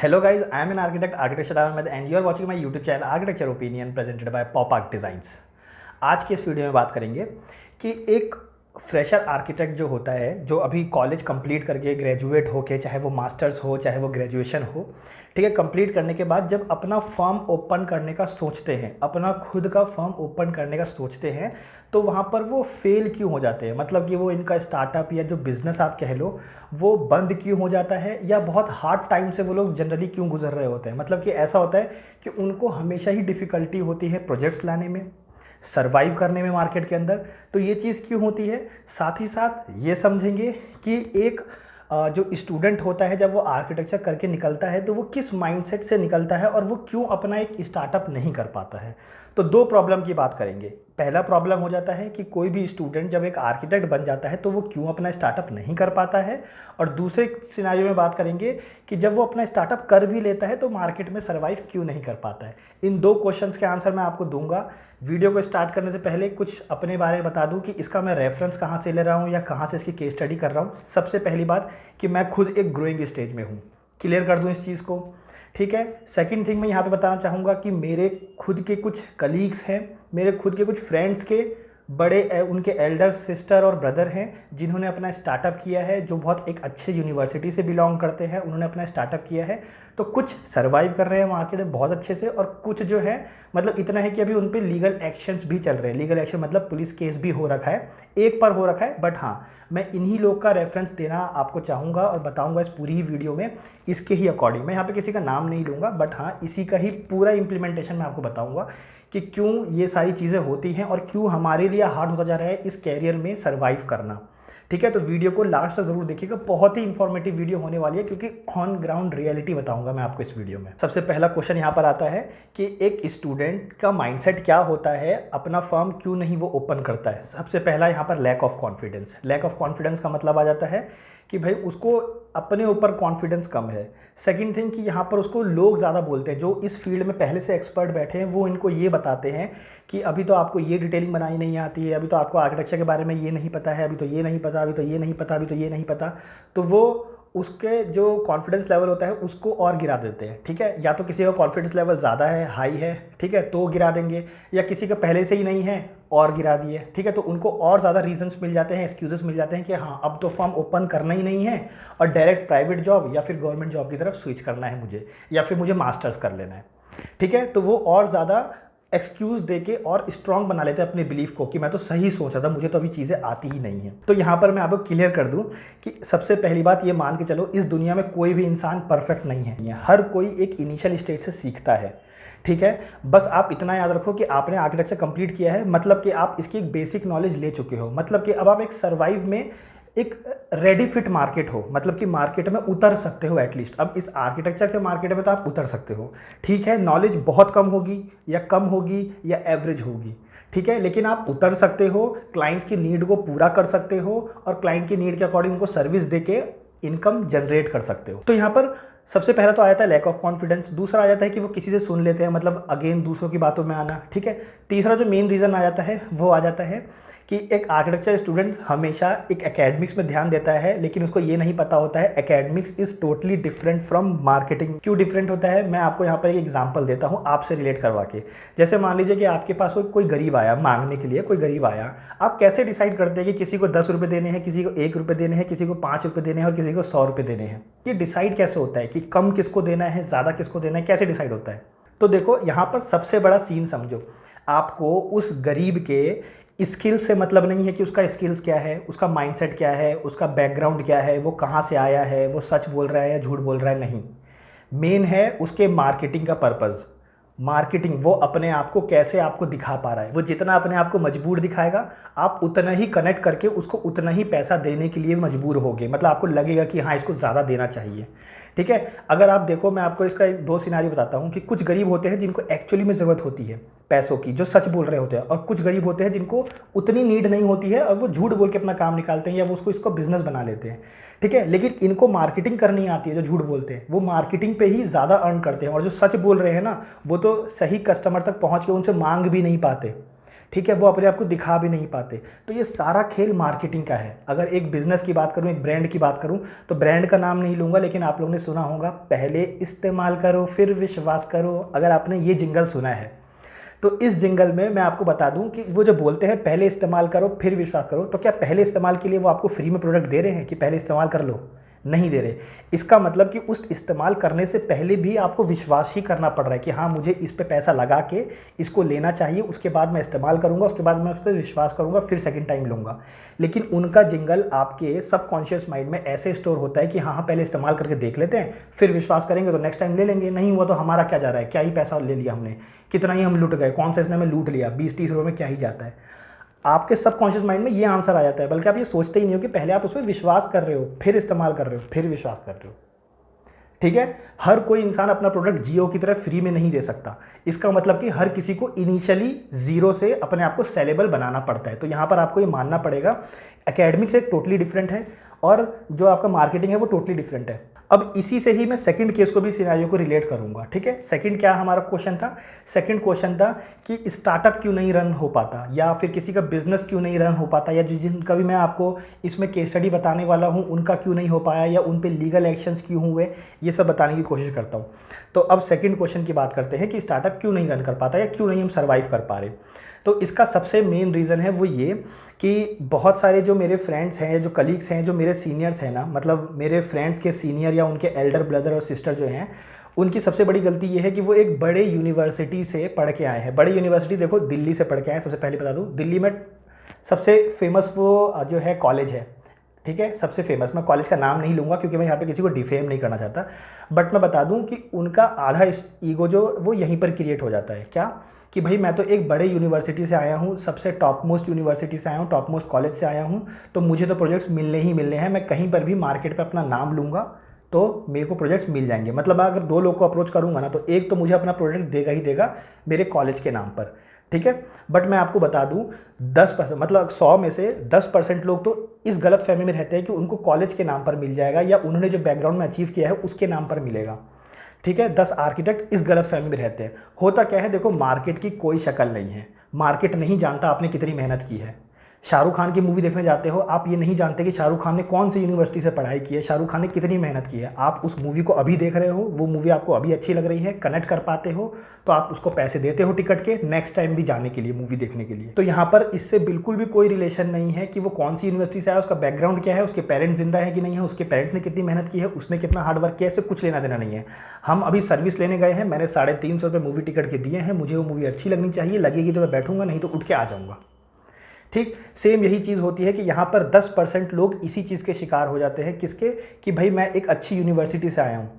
Hello guys, I am an architect, Architecture Ahmed, and you are watching my YouTube channel Architecture Opinion presented by Pop Arch Designs। आज की इस video में बात करेंगे कि एक फ्रेशर आर्किटेक्ट जो होता है, जो अभी कॉलेज कंप्लीट करके ग्रेजुएट होके, चाहे वो मास्टर्स हो चाहे वो ग्रेजुएशन हो, ठीक है, कंप्लीट करने के बाद जब अपना फर्म ओपन करने का सोचते हैं, अपना खुद का फर्म ओपन करने का सोचते हैं, तो वहाँ पर वो फेल क्यों हो जाते हैं। मतलब कि वो इनका स्टार्टअप या जो बिज़नेस आप कह लो वो बंद क्यों हो जाता है, या बहुत हार्ड टाइम से वो लोग जनरली क्यों गुजर रहे होते हैं। मतलब कि ऐसा होता है कि उनको हमेशा ही डिफ़िकल्टी होती है प्रोजेक्ट्स लाने में, सर्वाइव करने में मार्केट के अंदर। तो ये चीज़ क्यों होती है, साथ ही साथ ये समझेंगे कि एक जो स्टूडेंट होता है जब वो आर्किटेक्चर करके निकलता है तो वो किस माइंडसेट से निकलता है और वो क्यों अपना एक स्टार्टअप नहीं कर पाता है। तो दो प्रॉब्लम की बात करेंगे। पहला प्रॉब्लम हो जाता है कि कोई भी स्टूडेंट जब एक आर्किटेक्ट बन जाता है तो वो क्यों अपना स्टार्टअप नहीं कर पाता है, और दूसरे सिनेरियो में बात करेंगे कि जब वो अपना स्टार्टअप कर भी लेता है तो मार्केट में सर्वाइव क्यों नहीं कर पाता है। इन दो क्वेश्चंस के आंसर मैं आपको दूंगा। वीडियो को स्टार्ट करने से पहले कुछ अपने बारे में बता दूं कि इसका मैं रेफरेंस कहाँ से ले रहा हूँ या कहाँ से इसकी केस स्टडी कर रहा हूँ। सबसे पहली बात कि मैं खुद एक ग्रोइंग स्टेज में हूँ, क्लियर कर दूँ इस चीज़ को, ठीक है। सेकंड थिंग मैं यहाँ पे बताना चाहूँगा कि मेरे खुद के कुछ कलीग्स हैं, मेरे खुद के कुछ फ्रेंड्स के बड़े उनके एल्डर सिस्टर और ब्रदर हैं जिन्होंने अपना स्टार्टअप किया है, जो बहुत एक अच्छे यूनिवर्सिटी से बिलोंग करते हैं। उन्होंने अपना स्टार्टअप किया है तो कुछ सर्वाइव कर रहे हैं मार्केट में बहुत अच्छे से, और कुछ जो है मतलब इतना है कि अभी उन पे लीगल एक्शंस भी चल रहे हैं। लीगल एक्शन मतलब पुलिस केस भी हो रखा है, एक पर हो रखा है। बट हाँ, मैं इन्हीं लोग का रेफरेंस देना आपको चाहूँगा और बताऊँगा इस पूरी ही वीडियो में, इसके ही अकॉर्डिंग। मैं यहाँ पे किसी का नाम नहीं लूँगा, बट हाँ इसी का ही पूरा इम्प्लीमेंटेशन मैं आपको बताऊँगा कि क्यों ये सारी चीज़ें होती हैं और क्यों हमारे लिए हार्ड होता जा रहा है इस कैरियर में सर्वाइव करना, ठीक है। तो वीडियो को लास्ट तक जरूर देखिएगा, बहुत ही इंफॉर्मेटिव वीडियो होने वाली है क्योंकि ऑन ग्राउंड रियलिटी बताऊंगा मैं आपको इस वीडियो में। सबसे पहला क्वेश्चन यहाँ पर आता है कि एक स्टूडेंट का माइंडसेट क्या होता है, अपना फर्म क्यों नहीं वो ओपन करता है। सबसे पहला यहाँ पर lack of confidence. Lack of confidence का मतलब आ जाता है कि भाई उसको अपने ऊपर कॉन्फिडेंस कम है। सेकंड थिंग कि यहाँ पर उसको लोग ज़्यादा बोलते हैं, जो इस फील्ड में पहले से एक्सपर्ट बैठे हैं, वो इनको ये बताते हैं कि अभी तो आपको ये डिटेलिंग बनानी नहीं आती है, अभी तो आपको आर्किटेक्चर के बारे में ये नहीं पता है, अभी तो ये नहीं पता, अभी तो ये नहीं पता, अभी तो ये नहीं पता। तो वो उसके जो कॉन्फिडेंस लेवल होता है उसको और गिरा देते हैं, ठीक है। या तो किसी का कॉन्फिडेंस लेवल ज़्यादा है, हाई है, ठीक है, तो गिरा देंगे, या किसी का पहले से ही नहीं है और गिरा दिए, ठीक है। तो उनको और ज़्यादा रीजंस मिल जाते हैं, एक्सक्यूजेस मिल जाते हैं कि हाँ अब तो फर्म ओपन करना ही नहीं है और डायरेक्ट प्राइवेट जॉब या फिर गवर्नमेंट जॉब की तरफ स्विच करना है मुझे, या फिर मुझे मास्टर्स कर लेना है, ठीक है। तो वो और ज़्यादा एक्सक्यूज देके और स्ट्रांग बना लेते हैं अपने बिलीफ को कि मैं तो सही सोचा था, मुझे तो अभी चीज़ें आती ही नहीं है। तो यहाँ पर मैं आपको क्लियर कर दूं कि सबसे पहली बात ये मान के चलो, इस दुनिया में कोई भी इंसान परफेक्ट नहीं है। हर कोई एक इनिशियल स्टेज से सीखता है, ठीक है। बस आप इतना याद रखो कि आपने आर्किटेक्चर कंप्लीट किया है, मतलब कि आप इसकी एक बेसिक नॉलेज ले चुके हो, मतलब कि अब आप एक सर्वाइव में एक रेडी फिट मार्केट हो, मतलब कि मार्केट में उतर सकते हो एटलीस्ट। अब इस आर्किटेक्चर के मार्केट में तो आप उतर सकते हो, ठीक है। नॉलेज बहुत कम होगी या कम होगी या एवरेज होगी, ठीक है, लेकिन आप उतर सकते हो, क्लाइंट्स की नीड को पूरा कर सकते हो और क्लाइंट की नीड के अकॉर्डिंग उनको सर्विस देके इनकम जनरेट कर सकते हो। तो यहाँ पर सबसे पहला तो आ जाता है लैक ऑफ कॉन्फिडेंस। दूसरा आ जाता है कि वो किसी से सुन लेते हैं, मतलब अगेन दूसरों की बातों में आना, ठीक है। तीसरा जो मेन रीज़न आ जाता है वो आ जाता है कि एक आर्किटेक्चर स्टूडेंट हमेशा एक एकेडमिक्स में ध्यान देता है, लेकिन उसको ये नहीं पता होता है academics is totally different from marketing. क्यों डिफरेंट होता है, मैं आपको यहाँ पर एक एग्जांपल देता हूँ आपसे रिलेट करवा के। जैसे मान लीजिए कि आपके पास कोई गरीब आया मांगने के लिए, कोई गरीब आया, आप कैसे डिसाइड करते हैं कि किसी को 10 रुपये देने हैं, किसी को 1 रुपये देने हैं, किसी को 5 रुपये देने हैं और किसी को 100 रुपये देने हैं। ये डिसाइड कैसे होता है कि कम किसको देना है, ज़्यादा किसको देना है, कैसे डिसाइड होता है। तो देखो यहाँ पर सबसे बड़ा सीन समझो, आपको उस गरीब के स्किल से मतलब नहीं है कि उसका स्किल्स क्या है, उसका माइंडसेट क्या है, उसका बैकग्राउंड क्या है, वो कहाँ से आया है, वो सच बोल रहा है या झूठ बोल रहा है, नहीं। मेन है उसके मार्केटिंग का पर्पज़। मार्केटिंग, वो अपने आप को कैसे आपको दिखा पा रहा है। वो जितना अपने आप को मजबूर दिखाएगा, आप उतना ही कनेक्ट करके उसको उतना ही पैसा देने के लिए मजबूर होगे, मतलब आपको लगेगा कि हाँ इसको ज़्यादा देना चाहिए, ठीक है। अगर आप देखो, मैं आपको इसका एक दो सिनारी बताता हूँ कि कुछ गरीब होते हैं जिनको एक्चुअली में ज़रूरत होती है पैसों की, जो सच बोल रहे होते हैं, और कुछ गरीब होते हैं जिनको उतनी नीड नहीं होती है और वो झूठ बोल के अपना काम निकालते हैं या वो इसको बिजनेस बना लेते हैं, ठीक है। लेकिन इनको मार्केटिंग करनी आती है। जो झूठ बोलते हैं वो मार्केटिंग पे ही ज़्यादा अर्न करते हैं, और जो सच बोल रहे हैं ना, वो तो सही कस्टमर तक पहुँच के उनसे मांग भी नहीं पाते, ठीक है, वो अपने आप को दिखा भी नहीं पाते। तो ये सारा खेल मार्केटिंग का है। अगर एक बिज़नेस की बात करूँ, एक ब्रांड की बात करूँ, तो ब्रांड का नाम नहीं लूँगा, लेकिन आप लोगों ने सुना होगा, पहले इस्तेमाल करो फिर विश्वास करो। अगर आपने ये जिंगल सुना है तो इस जिंगल में मैं आपको बता दूं कि वो जो बोलते हैं पहले इस्तेमाल करो फिर विश्वास करो, तो क्या पहले इस्तेमाल के लिए वो आपको फ्री में प्रोडक्ट दे रहे हैं कि पहले इस्तेमाल कर लो? नहीं दे रहे। इसका मतलब कि उस इस्तेमाल करने से पहले भी आपको विश्वास ही करना पड़ रहा है कि हाँ, मुझे इस पे पैसा लगा के इसको लेना चाहिए, उसके बाद मैं इस्तेमाल करूँगा, उसके बाद मैं उस पर विश्वास करूँगा, फिर सेकंड टाइम लूँगा। लेकिन उनका जिंगल आपके सबकॉन्शियस माइंड में ऐसे स्टोर होता है कि हाँ हाँ, पहले इस्तेमाल करके देख लेते हैं, फिर विश्वास करेंगे तो नेक्स्ट टाइम ले लेंगे। नहीं हुआ तो हमारा क्या जा रहा है, क्या ही पैसा ले लिया हमने, कितना ही हम लूट गए, कौन सा इसने हमें लूट लिया, 20-30 रुपये में क्या ही जाता है। आपके सबकॉन्शियस माइंड में ये आंसर आ जाता है, बल्कि आप ये सोचते ही नहीं हो कि पहले आप उस पर विश्वास कर रहे हो, फिर इस्तेमाल कर रहे हो, फिर विश्वास कर रहे हो। ठीक है, हर कोई इंसान अपना प्रोडक्ट जियो की तरह फ्री में नहीं दे सकता। इसका मतलब कि हर किसी को इनिशियली जीरो से अपने आप को सेलेबल बनाना पड़ता है। तो यहाँ पर आपको ये मानना पड़ेगा, एकेडमिक्स एक टोटली डिफरेंट है और जो आपका मार्केटिंग है वो टोटली डिफरेंट है। अब इसी से ही मैं सेकंड केस को भी, सिनेरियो को रिलेट करूंगा। ठीक है, सेकंड क्या हमारा क्वेश्चन था? सेकंड क्वेश्चन था कि स्टार्टअप क्यों नहीं रन हो पाता, या फिर किसी का बिजनेस क्यों नहीं रन हो पाता, या जिनका भी मैं आपको इसमें केस स्टडी बताने वाला हूं उनका क्यों नहीं हो पाया, या उन पे लीगल एक्शंस क्यों हुए, ये सब बताने की कोशिश करता हूँ। तो अब सेकंड क्वेश्चन की बात करते हैं कि स्टार्टअप क्यों नहीं रन कर पाता या क्यों नहीं हम सर्वाइव कर पा रहे। तो इसका सबसे मेन रीज़न है वो ये कि बहुत सारे जो मेरे फ्रेंड्स हैं, जो कलीग्स हैं, जो मेरे सीनियर्स हैं ना, मतलब मेरे फ्रेंड्स के सीनियर या उनके एल्डर ब्रदर और सिस्टर जो हैं, उनकी सबसे बड़ी गलती ये है कि वो एक बड़े यूनिवर्सिटी से पढ़ के आए हैं। बड़े यूनिवर्सिटी देखो, दिल्ली से पढ़ के आए हैं। सबसे पहले बता दूँ, दिल्ली में सबसे फेमस वो जो है कॉलेज है। ठीक है, सबसे फेमस, मैं कॉलेज का नाम नहीं लूँगा क्योंकि मैं यहाँ पे किसी को डिफेम नहीं करना चाहता, बट मैं बता दूँ कि उनका आधा ईगो जो वो यहीं पर क्रिएट हो जाता है। क्या कि भाई मैं तो एक बड़े यूनिवर्सिटी से आया हूँ, सबसे टॉप मोस्ट यूनिवर्सिटी से आया हूँ, टॉप मोस्ट कॉलेज से आया हूँ, तो मुझे तो प्रोजेक्ट्स मिलने ही मिलने हैं। मैं कहीं पर भी मार्केट पे अपना नाम लूँगा तो मेरे को प्रोजेक्ट्स मिल जाएंगे। मतलब अगर 2 लोग को अप्रोच करूँगा ना, तो एक तो मुझे अपना प्रोजेक्ट देगा ही देगा मेरे कॉलेज के नाम पर। ठीक है, बट मैं आपको बता दूँ 10%, मतलब 100 में से 10% लोग तो इस गलत फहमी में रहते हैं कि उनको कॉलेज के नाम पर मिल जाएगा या उन्होंने जो बैकग्राउंड में अचीव किया है उसके नाम पर मिलेगा। ठीक है, 10 आर्किटेक्ट इस गलत फहमी में रहते हैं। होता क्या है, देखो, मार्केट की कोई शक्ल नहीं है, मार्केट नहीं जानता आपने कितनी मेहनत की है। शाहरुख खान की मूवी देखने जाते हो, आप ये नहीं जानते कि शाहरुख खान ने कौन सी यूनिवर्सिटी से पढ़ाई की है, शाहरुख खान ने कितनी मेहनत की है। आप उस मूवी को अभी देख रहे हो, वो मूवी आपको अभी अच्छी लग रही है, कनेक्ट कर पाते हो, तो आप उसको पैसे देते हो टिकट के, नेक्स्ट टाइम भी जाने के लिए, मूवी देखने के लिए। तो यहाँ पर इससे बिल्कुल भी कोई रिलेशन नहीं है कि वो कौन सी यूनिवर्सिटी से आया, उसका बैकग्राउंड क्या है, उसके पेरेंट्स जिंदा है कि नहीं है, उसके पेरेंट्स ने कितनी मेहनत की है, उसने कितना हार्डवर्क किया है, इससे कुछ लेना देना नहीं है। हम अभी सर्विस लेने गए हैं, मैंने 350 रुपये मूवी टिकट के दिए हैं, मुझे वो मूवी अच्छी लगनी चाहिए, लगेगी तो मैं बैठूंगा, नहीं तो उठ के आ जाऊँगा। ठीक, सेम यही चीज़ होती है कि यहाँ पर 10% लोग इसी चीज़ के शिकार हो जाते हैं। किसके? कि भाई मैं एक अच्छी यूनिवर्सिटी से आया हूँ।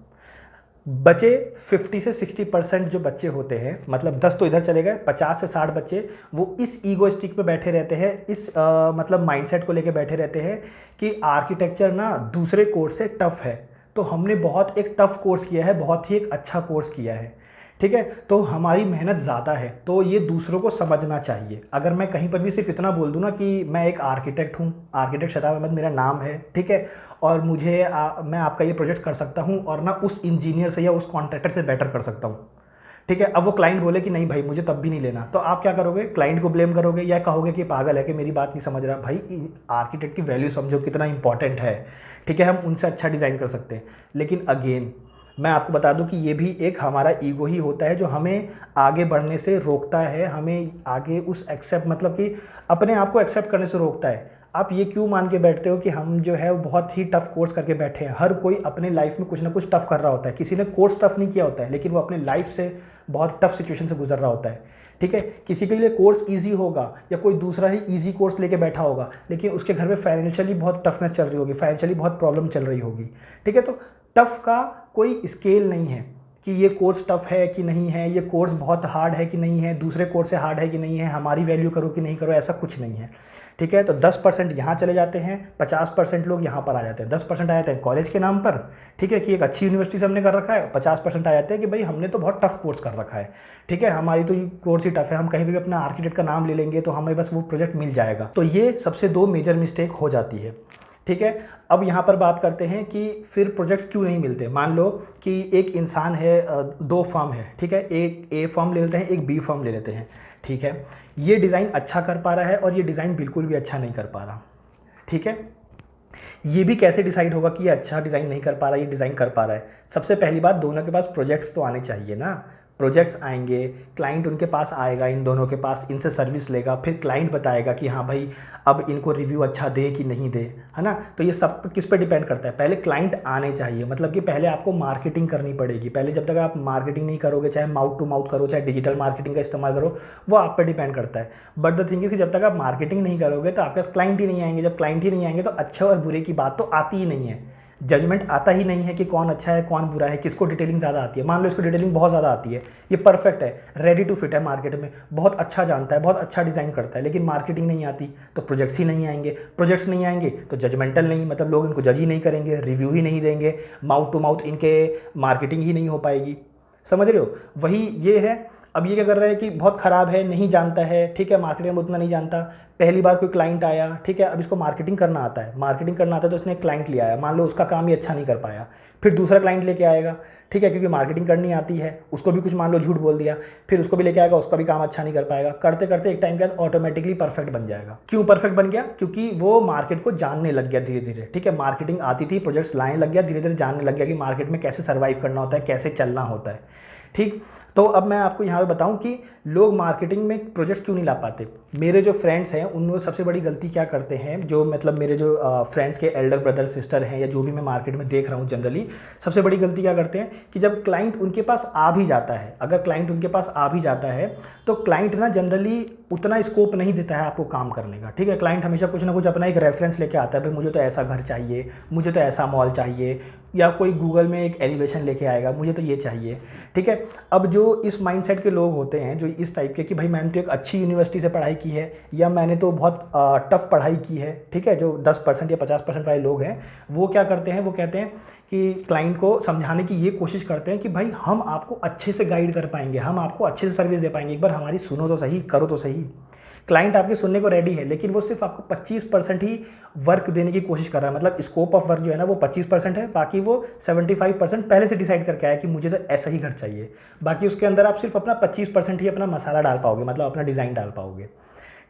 बचे 50 से 60% जो बच्चे होते हैं, मतलब 10 तो इधर चले गए, 50 से 60 बच्चे वो इस ईगोइस्टिक पे बैठे रहते हैं, इस मतलब माइंडसेट को लेके बैठे रहते हैं कि आर्किटेक्चर ना दूसरे कोर्स से टफ है, तो हमने बहुत एक टफ कोर्स किया है, बहुत ही एक अच्छा कोर्स किया है। ठीक है, तो हमारी मेहनत ज़्यादा है, तो ये दूसरों को समझना चाहिए। अगर मैं कहीं पर भी सिर्फ इतना बोल दूँ ना कि मैं एक आर्किटेक्ट हूँ, आर्किटेक्ट शताब अहमद मेरा नाम है, ठीक है, और मुझे मैं आपका ये प्रोजेक्ट कर सकता हूँ और ना उस इंजीनियर से या उस कॉन्ट्रैक्टर से बेटर कर सकता हूँ। ठीक है, अब वो क्लाइंट बोले कि नहीं भाई मुझे तब भी नहीं लेना, तो आप क्या करोगे? क्लाइंट को ब्लेम करोगे या कहोगे कि पागल है कि मेरी बात नहीं समझ रहा। भाई आर्किटेक्ट की वैल्यू समझो कितना इंपॉर्टेंट है। ठीक है, हम उनसे अच्छा डिज़ाइन कर सकते हैं, लेकिन अगेन मैं आपको बता दूं कि ये भी एक हमारा ईगो ही होता है जो हमें आगे बढ़ने से रोकता है, हमें आगे उस एक्सेप्ट, मतलब कि अपने आप को एक्सेप्ट करने से रोकता है। आप ये क्यों मान के बैठते हो कि हम जो है वो बहुत ही टफ कोर्स करके बैठे हैं? हर कोई अपने लाइफ में कुछ ना कुछ टफ कर रहा होता है। किसी ने कोर्स टफ नहीं किया होता है, लेकिन वो अपने लाइफ से बहुत टफ सिचुएशन से गुजर रहा होता है। ठीक है, किसी के लिए कोर्स इजी होगा या कोई दूसरा ही इजी कोर्स लेके बैठा होगा, लेकिन उसके घर में फाइनेंशियली बहुत टफनेस चल रही होगी, फाइनेंशियली बहुत प्रॉब्लम चल रही होगी। ठीक है, तो टफ का कोई स्केल नहीं है कि ये कोर्स टफ है कि नहीं है, ये कोर्स बहुत हार्ड है कि नहीं है, दूसरे कोर्स से हार्ड है कि नहीं है, हमारी वैल्यू करो कि नहीं करो, ऐसा कुछ नहीं है। ठीक है, तो 10% यहाँ चले जाते हैं, 50% लोग यहाँ पर आ जाते हैं। 10% आ जाते हैं कॉलेज के नाम पर, ठीक है, कि एक अच्छी यूनिवर्सिटी से हमने कर रखा है। 50% आ जाते हैं कि भाई हमने तो बहुत टफ कोर्स कर रखा है, ठीक है, हमारी तो ये कोर्स ही टफ है, हम कहीं भी अपना आर्किटेक्ट का नाम ले लेंगे तो हमें बस वो प्रोजेक्ट मिल जाएगा। तो ये सबसे 2 मेजर मिस्टेक हो जाती है। ठीक है। अब यहाँ पर बात करते हैं कि फिर प्रोजेक्ट्स क्यों नहीं मिलते। मान लो कि एक इंसान है, दो फर्म है, ठीक है, एक ए फर्म ले लेते हैं, एक बी फर्म ले लेते हैं, ठीक है। ये डिज़ाइन अच्छा कर पा रहा है और ये डिज़ाइन बिल्कुल भी अच्छा नहीं कर पा रहा, ठीक है। ये भी कैसे डिसाइड होगा कि ये अच्छा डिज़ाइन नहीं कर पा रहा, ये डिज़ाइन कर पा रहा है। सबसे पहली बात, दोनों के पास प्रोजेक्ट्स तो आने चाहिए ना। प्रोजेक्ट्स आएंगे, क्लाइंट उनके पास आएगा, इन दोनों के पास, इनसे सर्विस लेगा, फिर क्लाइंट बताएगा कि हाँ भाई अब इनको रिव्यू अच्छा दे कि नहीं दे, है ना। तो ये सब किस पे डिपेंड करता है, पहले क्लाइंट आने चाहिए, मतलब कि पहले आपको मार्केटिंग करनी पड़ेगी। पहले जब तक आप मार्केटिंग नहीं करोगे, चाहे माउथ टू माउथ करो, चाहे डिजिटल मार्केटिंग का इस्तेमाल करो, वो आप पर डिपेंड करता है। बट द थिंग इज कि जब तक आप मार्केटिंग नहीं करोगे तो आपके पास क्लाइंट ही नहीं आएंगे। जब क्लाइंट ही नहीं आएंगे तो अच्छे और बुरे की बात तो आती ही नहीं है, जजमेंट आता ही नहीं है कि कौन अच्छा है कौन बुरा है, किसको डिटेलिंग ज़्यादा आती है। मान लो इसको डिटेलिंग बहुत ज़्यादा आती है, ये परफेक्ट है, रेडी टू फिट है मार्केट में, बहुत अच्छा जानता है, बहुत अच्छा डिज़ाइन करता है, लेकिन मार्केटिंग नहीं आती तो प्रोजेक्ट्स ही नहीं आएंगे। प्रोजेक्ट्स नहीं आएंगे तो जजमेंटल नहीं, मतलब लोग इनको जज ही नहीं करेंगे, रिव्यू ही नहीं देंगे, माउथ टू माउथ इनके मार्केटिंग ही नहीं हो पाएगी। समझ रहे हो, वही ये है। अब ये क्या कर रहा है कि बहुत ख़राब है, नहीं जानता है, ठीक है, मार्केटिंग में उतना नहीं जानता। पहली बार कोई क्लाइंट आया, ठीक है, अब इसको मार्केटिंग करना आता है, मार्केटिंग करना आता है तो उसने एक क्लाइंट लिया है, मान लो उसका काम ही अच्छा नहीं कर पाया, फिर दूसरा क्लाइंट लेके आएगा, ठीक है, क्योंकि मार्केटिंग करनी आती है, उसको भी कुछ मान लो झूठ बोल दिया, फिर उसको भी लेके आएगा, उसका भी काम अच्छा नहीं कर पाएगा। करते करते एक टाइम के बाद ऑटोमेटिकली परफेक्ट बन जाएगा। क्यों परफेक्ट बन गया? क्योंकि वो मार्केट को जानने लग गया धीरे धीरे, ठीक है, मार्केटिंग आती थी, प्रोजेक्ट्स लाने लग गया, धीरे धीरे जानने लग गया कि मार्केट में कैसे सर्वाइव करना होता है, कैसे चलना होता है, ठीक। तो अब मैं आपको यहाँ पे बताऊँ कि लोग मार्केटिंग में प्रोजेक्ट्स क्यों नहीं ला पाते। मेरे जो फ्रेंड्स हैं उनमें सबसे बड़ी गलती क्या करते हैं, जो मतलब मेरे जो फ्रेंड्स के एल्डर ब्रदर सिस्टर हैं या जो भी मैं मार्केट में देख रहा हूँ जनरली, सबसे बड़ी गलती क्या करते हैं कि जब क्लाइंट उनके पास आ भी जाता है, अगर क्लाइंट उनके पास आ भी जाता है तो क्लाइंट ना जनरली उतना स्कोप नहीं देता है आपको काम करने का, ठीक है। क्लाइंट हमेशा कुछ ना कुछ अपना एक रेफरेंस लेके आता है, भाई मुझे तो ऐसा घर चाहिए, मुझे तो ऐसा मॉल चाहिए, या कोई गूगल में एक एलिवेशन लेके आएगा, मुझे तो ये चाहिए, ठीक है। अब जो इस माइंडसेट के लोग होते हैं, जो इस टाइप के कि भाई मैंने तो एक अच्छी यूनिवर्सिटी से पढ़ाई की है या मैंने तो बहुत टफ पढ़ाई की है, ठीक है, जो 10% या 50% वाले लोग हैं, वो क्या करते हैं, वो कहते हैं कि क्लाइंट को समझाने की ये कोशिश करते हैं कि भाई हम आपको अच्छे से गाइड कर पाएंगे, हम आपको अच्छे से सर्विस दे पाएंगे, एक बार हमारी सुनो तो सही, करो तो सही। क्लाइंट आपके सुनने को रेडी है, लेकिन वो सिर्फ आपको 25% ही वर्क देने की कोशिश कर रहा है, मतलब स्कोप ऑफ वर्क जो है ना वो 25% है, बाकी वो 75% पहले से डिसाइड करके आया कि मुझे तो ऐसा ही घर चाहिए। बाकी उसके अंदर आप सिर्फ अपना 25% ही अपना मसाला डाल पाओगे, मतलब अपना डिज़ाइन डाल पाओगे,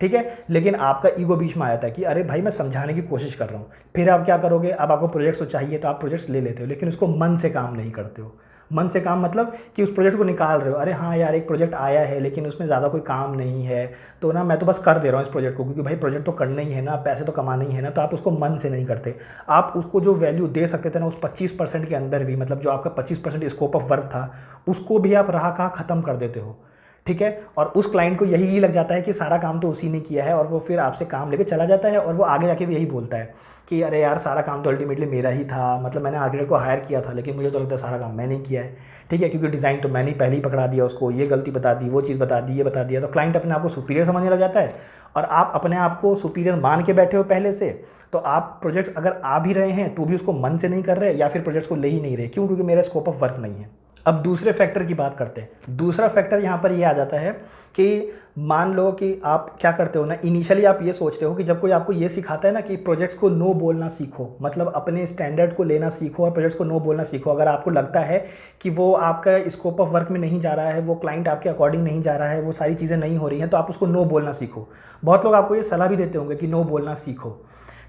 ठीक है। लेकिन आपका ईगो बीच में आया था कि अरे भाई मैं समझाने की कोशिश कर रहा हूँ, फिर आप क्या करोगे, अब आपको प्रोजेक्ट्स तो चाहिए तो आप प्रोजेक्ट्स ले लेते हो, लेकिन उसको मन से काम नहीं करते हो। मन से काम मतलब कि उस प्रोजेक्ट को निकाल रहे हो, अरे हाँ यार एक प्रोजेक्ट आया है लेकिन उसमें ज़्यादा कोई काम नहीं है, तो ना मैं तो बस कर दे रहा हूँ इस प्रोजेक्ट को, क्योंकि भाई प्रोजेक्ट तो करना ही है ना, पैसे तो कमाना ही है ना, तो आप उसको मन से नहीं करते। आप उसको जो वैल्यू दे सकते थे ना उस 25% के अंदर भी, मतलब जो आपका 25% स्कोप ऑफ वर्क था, उसको भी आप रहा कहाँ ख़त्म कर देते हो, ठीक है। और उस क्लाइंट को यही लग जाता है कि सारा काम तो उसी ने किया है, और वो फिर आपसे काम लेके चला जाता है, और वो आगे जाके भी यही बोलता है कि अरे यार सारा काम तो अल्टीमेटली मेरा ही था, मतलब मैंने आर्किटेक्ट को हायर किया था लेकिन मुझे तो लगता है सारा काम मैंने ही किया है, ठीक है, क्योंकि डिज़ाइन तो मैंने ही पहले ही पकड़ा दिया उसको, ये गलती बता दी, वो चीज़ बता दी, ये बता दिया, तो क्लाइंट अपने आप को सुपीरियर समझने लग जाता है, और आप अपने आप को सुपीरियर मान के बैठे हो पहले से, तो आप प्रोजेक्ट अगर आ भी रहे हैं तो भी उसको मन से नहीं कर रहे, या फिर प्रोजेक्ट्स को ले ही नहीं रहे, क्यों? क्योंकि मेरा स्कोप ऑफ वर्क नहीं है। अब दूसरे फैक्टर की बात करते हैं। दूसरा फैक्टर यहाँ पर ये आ जाता है कि मान लो कि आप क्या करते हो ना, इनिशियली आप ये सोचते हो कि जब कोई आपको ये सिखाता है ना कि प्रोजेक्ट्स को नो बोलना सीखो, मतलब अपने स्टैंडर्ड को लेना सीखो और प्रोजेक्ट्स को नो बोलना सीखो। अगर आपको लगता है कि वो आपका स्कोप ऑफ वर्क में नहीं जा रहा है, वो क्लाइंट आपके अकॉर्डिंग नहीं जा रहा है, वो सारी चीज़ें नहीं हो रही हैं, तो आप उसको नो बोलना सीखो। बहुत लोग आपको ये सलाह भी देते होंगे कि नो बोलना सीखो,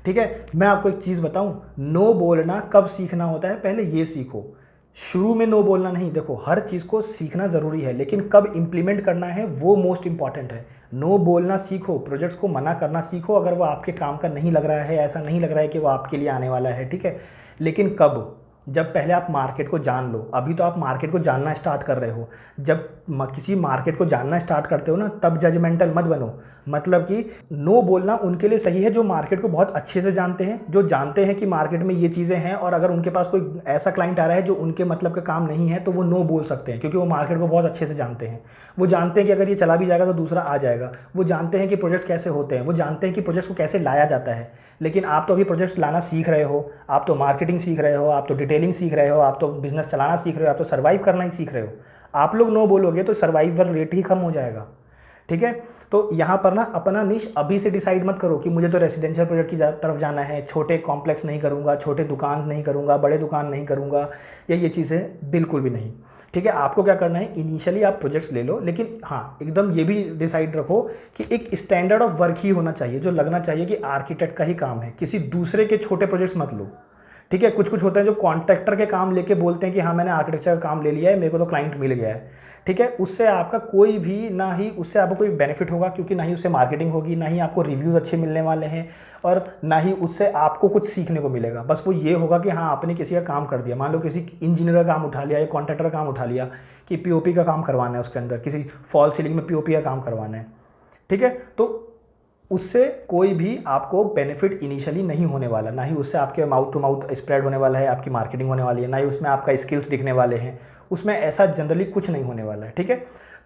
ठीक है। मैं आपको एक चीज़ बताऊँ, नो बोलना कब सीखना होता है, पहले ये सीखो। शुरू में नो बोलना नहीं, देखो हर चीज़ को सीखना ज़रूरी है, लेकिन कब इंप्लीमेंट करना है वो मोस्ट इंपॉर्टेंट है। नो बोलना सीखो, प्रोजेक्ट्स को मना करना सीखो अगर वो आपके काम का नहीं लग रहा है, ऐसा नहीं लग रहा है कि वो आपके लिए आने वाला है, ठीक है। लेकिन कब? जब पहले आप मार्केट को जान लो। अभी तो आप मार्केट को जानना स्टार्ट कर रहे हो। जब किसी मार्केट को जानना स्टार्ट करते हो ना, तब जजमेंटल मत बनो। मतलब कि नो बोलना उनके लिए सही है जो मार्केट को बहुत अच्छे से जानते हैं, जो जानते हैं कि मार्केट में ये चीज़ें हैं, और अगर उनके पास कोई ऐसा क्लाइंट आ रहा है जो उनके मतलब का काम नहीं है तो वो नो बोल सकते हैं, क्योंकि वो मार्केट को बहुत अच्छे से जानते हैं। वो जानते हैं कि अगर ये चला भी जाएगा तो दूसरा आ जाएगा। वो जानते हैं कि प्रोजेक्ट्स कैसे होते हैं, वो जानते हैं कि प्रोजेक्ट्स को कैसे लाया जाता है। लेकिन आप तो अभी प्रोजेक्ट्स लाना सीख रहे हो, आप तो मार्केटिंग सीख रहे हो, आप तो डिटेलिंग सीख रहे हो, आप तो बिजनेस चलाना सीख रहे हो, आप तो सर्वाइव करना ही सीख रहे हो। आप लोग नो बोलोगे तो सर्वाइवल रेट ही कम हो जाएगा, ठीक है। तो यहाँ पर ना अपना निश अभी से डिसाइड मत करो कि मुझे तो रेसिडेंशियल प्रोजेक्ट की तरफ जाना है, छोटे कॉम्प्लेक्स नहीं करूँगा, छोटे दुकान नहीं करूँगा, बड़े दुकान नहीं करूँगा, या ये चीज़ें बिल्कुल भी नहीं। ठीक है, आपको क्या करना है, इनिशियली आप प्रोजेक्ट्स ले लो, लेकिन हाँ एकदम ये भी डिसाइड रखो कि एक स्टैंडर्ड ऑफ वर्क ही होना चाहिए, जो लगना चाहिए कि आर्किटेक्ट का ही काम है, किसी दूसरे के छोटे प्रोजेक्ट्स मत लो। ठीक है, कुछ कुछ होते हैं जो कॉन्ट्रैक्टर के काम लेके बोलते हैं कि हाँ मैंने आर्किटेक्चर का काम ले लिया है, मेरे को तो क्लाइंट मिल गया है। ठीक है, उससे आपका कोई भी ना ही उससे आपको कोई बेनिफिट होगा, क्योंकि ना ही उससे मार्केटिंग होगी, ना ही आपको रिव्यूज़ अच्छे मिलने वाले हैं, और ना ही उससे आपको कुछ सीखने को मिलेगा। बस वो ये होगा कि हाँ आपने किसी का काम कर दिया, मान लो किसी इंजीनियर का काम उठा लिया या कॉन्ट्रैक्टर का काम उठा लिया कि पीओपी का काम करवाना है, उसके अंदर किसी फॉल सीलिंग में पीओपी का काम करवाना है। ठीक है, तो उससे कोई भी आपको बेनिफिट इनिशियली नहीं होने वाला, ना ही उससे आपके माउथ टू माउथ स्प्रेड होने वाला है, आपकी मार्केटिंग होने वाली है, ना ही उसमें आपका स्किल्स दिखने वाले हैं, उसमें ऐसा जनरली कुछ नहीं होने वाला है। ठीक है,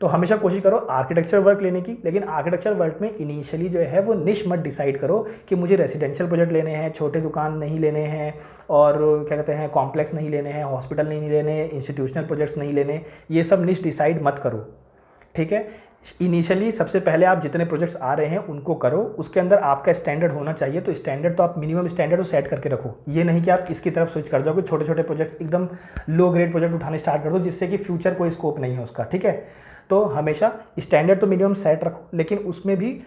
तो हमेशा कोशिश करो आर्किटेक्चर वर्क लेने की, लेकिन आर्किटेक्चर वर्क में इनिशियली जो है वो निश मत डिसाइड करो कि मुझे रेसिडेंशियल प्रोजेक्ट लेने हैं, छोटे दुकान नहीं लेने हैं, और क्या कहते हैं कॉम्प्लेक्स नहीं लेने हैं, हॉस्पिटल नहीं लेने, इंस्टीट्यूशनल प्रोजेक्ट्स नहीं लेने, ये सब निश डिसाइड मत करो। ठीक है, इनिशियली सबसे पहले आप जितने प्रोजेक्ट्स आ रहे हैं उनको करो, उसके अंदर आपका स्टैंडर्ड होना चाहिए, तो स्टैंडर्ड तो आप मिनिमम स्टैंडर्ड सेट करके रखो। ये नहीं कि आप इसकी तरफ स्विच कर जाओगे, छोटे छोटे प्रोजेक्ट्स एकदम लो ग्रेड प्रोजेक्ट उठाने स्टार्ट कर दो जिससे कि फ्यूचर कोई स्कोप नहीं है उसका। ठीक है, तो हमेशा स्टैंडर्ड तो मिनिमम सेट रखो, लेकिन उसमें भी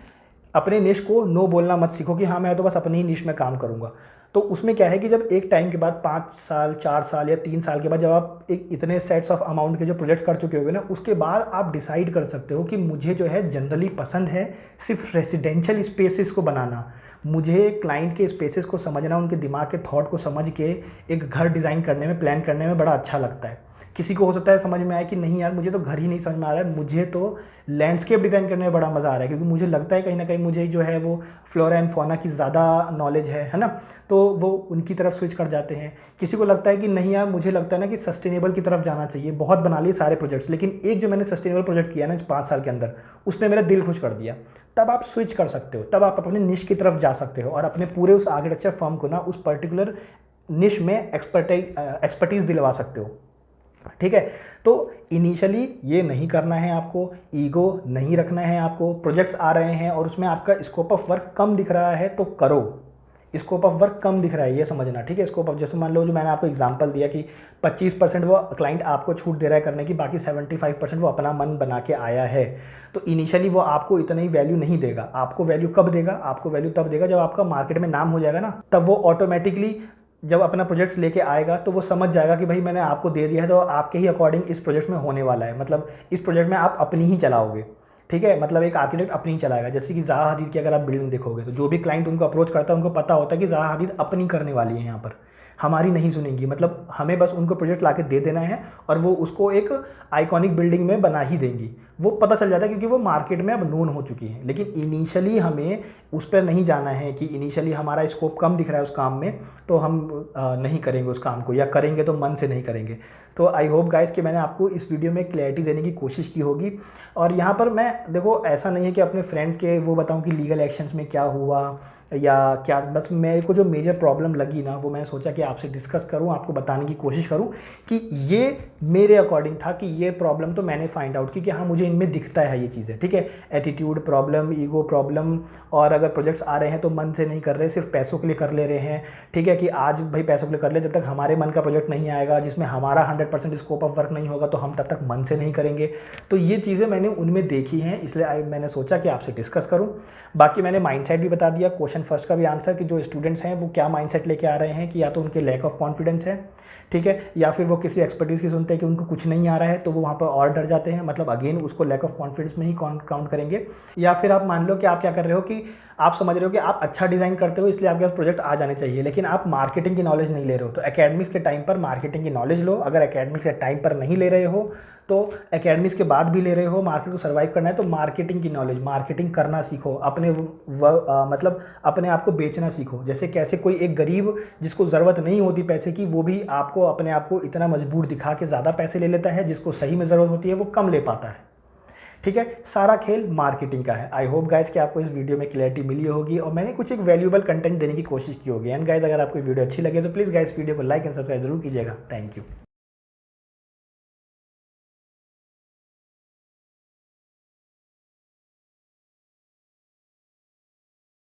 अपने निश को नो बोलना मत सीखो कि हाँ मैं तो बस अपनी ही निश में काम करूँगा। तो उसमें क्या है कि जब एक टाइम के बाद 5 साल 4 साल या 3 साल के बाद जब आप एक इतने सेट्स ऑफ अमाउंट के जो प्रोजेक्ट्स कर चुके होगे ना, उसके बाद आप डिसाइड कर सकते हो कि मुझे जो है जनरली पसंद है सिर्फ रेसिडेंशियल स्पेसेस को बनाना, मुझे क्लाइंट के स्पेसेस को समझना, उनके दिमाग के थॉट को समझ के एक घर डिज़ाइन करने में, प्लान करने में बड़ा अच्छा लगता है। किसी को हो सकता है समझ में आए कि नहीं यार मुझे तो घर ही नहीं समझ में आ रहा है, मुझे तो लैंडस्केप डिज़ाइन करने में बड़ा मज़ा आ रहा है, क्योंकि मुझे लगता है कहीं ना कहीं मुझे जो है वो फ्लोरा एंड फौना की ज़्यादा नॉलेज है ना, तो वो उनकी तरफ स्विच कर जाते हैं। किसी को लगता है कि नहीं यार मुझे लगता है ना कि सस्टेनेबल की तरफ जाना चाहिए, बहुत बना लिए सारे प्रोजेक्ट्स, लेकिन एक जो मैंने सस्टेनेबल प्रोजेक्ट किया ना 5 साल के अंदर, उसने मेरा दिल खुश कर दिया। तब आप स्विच कर सकते हो, तब आप अपने निश की तरफ जा सकते हो और अपने पूरे उस आर्किटेक्चर फर्म को ना उस पर्टिकुलर निश में एक्सपर्टीज़ दिलवा सकते हो। ठीक है, तो इनिशियली ये नहीं करना है आपको, ईगो नहीं रखना है आपको। प्रोजेक्ट्स आ रहे हैं और उसमें आपका स्कोप ऑफ वर्क कम दिख रहा है तो करो, स्कोप ऑफ वर्क कम दिख रहा है ये समझना। ठीक है, स्कोप ऑफ, जैसे मान लो जो मैंने आपको एग्जांपल दिया कि 25% वो क्लाइंट आपको छूट दे रहा है करने की, बाकी 75% वो अपना मन बना के आया है, तो इनिशियली वो आपको इतना ही वैल्यू नहीं देगा। आपको वैल्यू कब देगा, आपको वैल्यू तब देगा जब आपका मार्केट में नाम हो जाएगा ना, तब वो ऑटोमेटिकली जब अपना प्रोजेक्ट्स लेके आएगा तो वो समझ जाएगा कि भाई मैंने आपको दे दिया है तो आपके ही अकॉर्डिंग इस प्रोजेक्ट में होने वाला है, मतलब इस प्रोजेक्ट में आप अपनी ही चलाओगे। ठीक है, मतलब एक आर्किटेक्ट अपनी ही चलाएगा। जैसे कि ज़ाहा हदीद की अगर आप बिल्डिंग देखोगे तो जो भी क्लाइंट उनको अप्रोच करता है उनको पता होता है कि ज़ाहा हदीद अपनी करने वाली है, यहाँ पर हमारी नहीं सुनेंगी, मतलब हमें बस उनको प्रोजेक्ट लाके दे देना है और वो उसको एक आइकॉनिक बिल्डिंग में बना ही देंगी। वो पता चल जाता है क्योंकि वो मार्केट में अब नोन हो चुकी है। लेकिन इनिशियली हमें उस पर नहीं जाना है कि इनिशियली हमारा स्कोप कम दिख रहा है उस काम में तो हम नहीं करेंगे उस काम को, या करेंगे तो मन से नहीं करेंगे। तो आई होप गाइस कि मैंने आपको इस वीडियो में क्लैरिटी देने की कोशिश की होगी। और यहाँ पर मैं देखो ऐसा नहीं है कि अपने फ्रेंड्स के वो बताऊँ कि लीगल एक्शंस में क्या हुआ या क्या, बस मेरे को जो मेजर प्रॉब्लम लगी ना वो मैंने सोचा कि आपसे डिस्कस करूं, आपको बताने की कोशिश करूं कि ये मेरे अकॉर्डिंग था कि ये प्रॉब्लम तो मैंने फाइंड आउट की कि हाँ मुझे इनमें दिखता है ये चीज़ें। ठीक है, एटीट्यूड प्रॉब्लम, ईगो प्रॉब्लम, और अगर प्रोजेक्ट्स आ रहे हैं तो मन से नहीं कर रहे, सिर्फ पैसों के लिए कर ले रहे हैं। ठीक है, कि आज भाई पैसों के लिए कर ले, जब तक हमारे मन का प्रोजेक्ट नहीं आएगा जिसमें हमारा 100% स्कोप ऑफ वर्क नहीं होगा तो हम तब तक मन से नहीं करेंगे। तो ये चीज़ें मैंने उनमें देखी हैं, इसलिए मैंने सोचा कि आपसे डिस्कस करूँ। बाकी मैंने माइंडसेट भी बता दिया, क्वेश्चन फर्स्ट का भी आंसर कि जो स्टूडेंट्स हैं वो क्या माइंडसेट लेके आ रहे हैं कि या तो उनके लैक ऑफ कॉन्फिडेंस है, ठीक है, या फिर वो किसी एक्सपर्टीज़ की सुनते हैं कि उनको कुछ नहीं आ रहा है तो वो वहाँ पर और डर जाते हैं, मतलब अगेन उसको लैक ऑफ कॉन्फिडेंस में ही काउंट करेंगे। या फिर आप मान लो कि आप क्या कर रहे हो कि आप समझ रहे हो कि आप अच्छा डिज़ाइन करते हो इसलिए आपके पास प्रोजेक्ट आ जाने चाहिए, लेकिन आप मार्केटिंग की नॉलेज नहीं ले रहे हो। तो एकेडमिक्स के टाइम पर मार्केटिंग की नॉलेज लो। अगर एकेडमिक्स के टाइम पर नहीं ले रहे हो तो एकेडमिक्स के बाद भी ले रहे हो, मार्केट को सर्वाइव करना है तो मार्केटिंग की नॉलेज, मार्केटिंग करना सीखो, अपने मतलब अपने आप को बेचना सीखो। जैसे कैसे कोई एक गरीब जिसको ज़रूरत नहीं होती पैसे की वो भी आपको अपने आप को इतना मजबूर दिखा के ज़्यादा पैसे ले लेता है, जिसको सही में ज़रूरत होती है वो कम ले पाता है। ठीक है, सारा खेल मार्केटिंग का है। आई होप गाइज कि आपको इस वीडियो में क्लैरिटी मिली होगी और मैंने कुछ एक वैल्यूएबल कंटेंट देने की कोशिश की होगी। एंड गाइज अगर आपको वीडियो अच्छी लगे तो प्लीज़ गाइज वीडियो को लाइक एंड सब्सक्राइब जरूर कीजिएगा। Thank you.